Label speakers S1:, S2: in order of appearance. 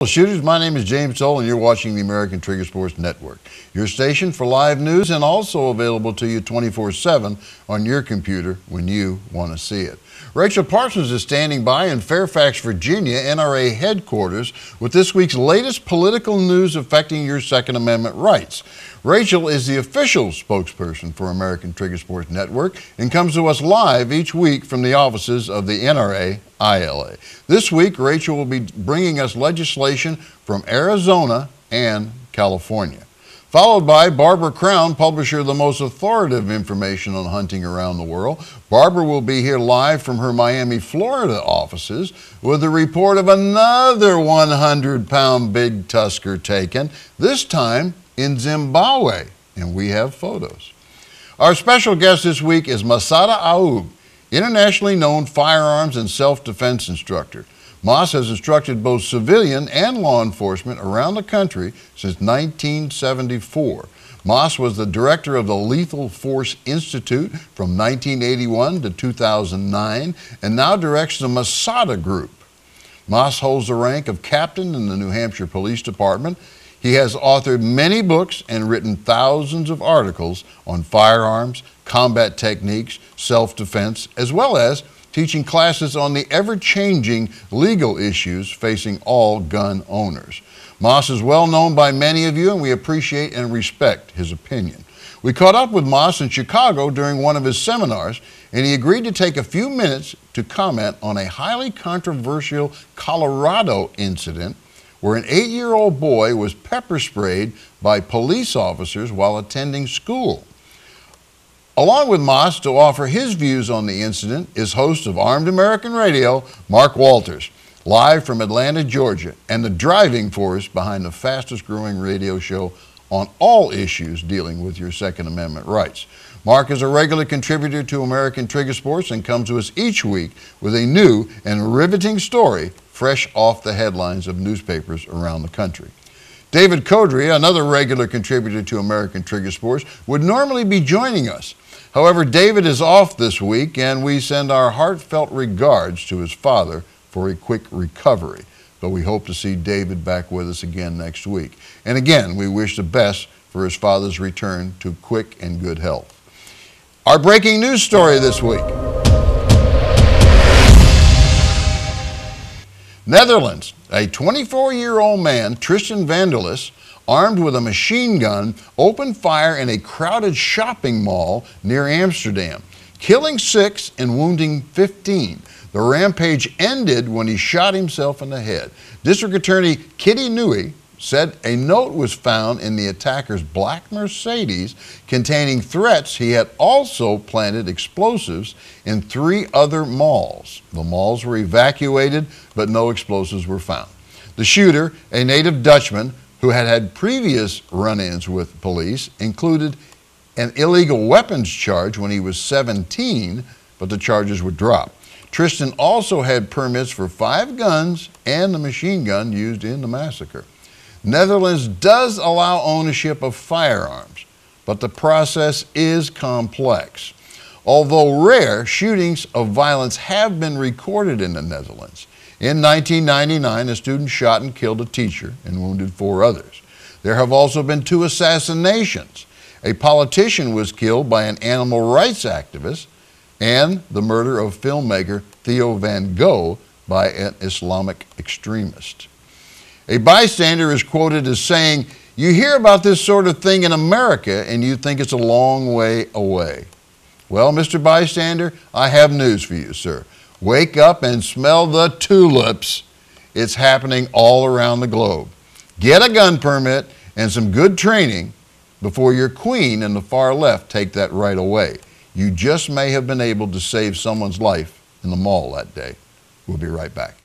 S1: Shooters, my name is James Towle and you're watching the American Trigger Sports Network, your station for live news and also available to you 24/7 on your computer when you want to see it. Rachel Parsons is standing by in Fairfax, Virginia, NRA headquarters with this week's latest political news affecting your Second Amendment rights. Rachel is the official spokesperson for American Trigger Sports Network and comes to us live each week from the offices of the NRA ILA. This week, Rachel will be bringing us legislation from Arizona and California. Followed by Barbara Crown, publisher of the most authoritative information on hunting around the world. Barbara will be here live from her Miami, Florida offices with a report of another 100-pound big tusker taken, this time in Zimbabwe, and we have photos. Our special guest this week is Massad Ayoob, internationally known firearms and self-defense instructor. Mas has instructed both civilian and law enforcement around the country since 1974. Mas was the director of the Lethal Force Institute from 1981 to 2009 and now directs the Massad Group. Mas holds the rank of captain in the New Hampshire Police Department. He has authored many books and written thousands of articles on firearms, combat techniques, self-defense, as well as teaching classes on the ever-changing legal issues facing all gun owners. Mas is well known by many of you, and we appreciate and respect his opinion. We caught up with Mas in Chicago during one of his seminars, and he agreed to take a few minutes to comment on a highly controversial Colorado incident where an 8-year-old boy was pepper sprayed by police officers while attending school. Along with Mas to offer his views on the incident is host of Armed American Radio, Mark Walters, live from Atlanta, Georgia, and the driving force behind the fastest growing radio show on all issues dealing with your Second Amendment rights. Mark is a regular contributor to American Trigger Sports and comes to us each week with a new and riveting story fresh off the headlines of newspapers around the country. David Codry, another regular contributor to American Trigger Sports, would normally be joining us. However, David is off this week, and we send our heartfelt regards to his father for a quick recovery. But we hope to see David back with us again next week. And again, we wish the best for his father's return to quick and good health. Our breaking news story this week. Netherlands, a 24-year-old man, Tristan Vandelis, armed with a machine gun, opened fire in a crowded shopping mall near Amsterdam, killing 6 and wounding 15. The rampage ended when he shot himself in the head. District Attorney Kitty Nui said a note was found in the attacker's black Mercedes containing threats he had also planted explosives in 3 other malls. The malls were evacuated, but no explosives were found. The shooter, a native Dutchman who had had previous run-ins with police, included an illegal weapons charge when he was 17, but the charges were dropped. Tristan also had permits for 5 guns and the machine gun used in the massacre. Netherlands does allow ownership of firearms, but the process is complex. Although rare, shootings of violence have been recorded in the Netherlands. In 1999, a student shot and killed a teacher and wounded 4 others. There have also been 2 assassinations. A politician was killed by an animal rights activist, and the murder of filmmaker Theo van Gogh by an Islamic extremist. A bystander is quoted as saying, "You hear about this sort of thing in America and you think it's a long way away." Well, Mr. Bystander, I have news for you, sir. Wake up and smell the tulips. It's happening all around the globe. Get a gun permit and some good training before your queen and the far left take that right away. You just may have been able to save someone's life in the mall that day. We'll be right back.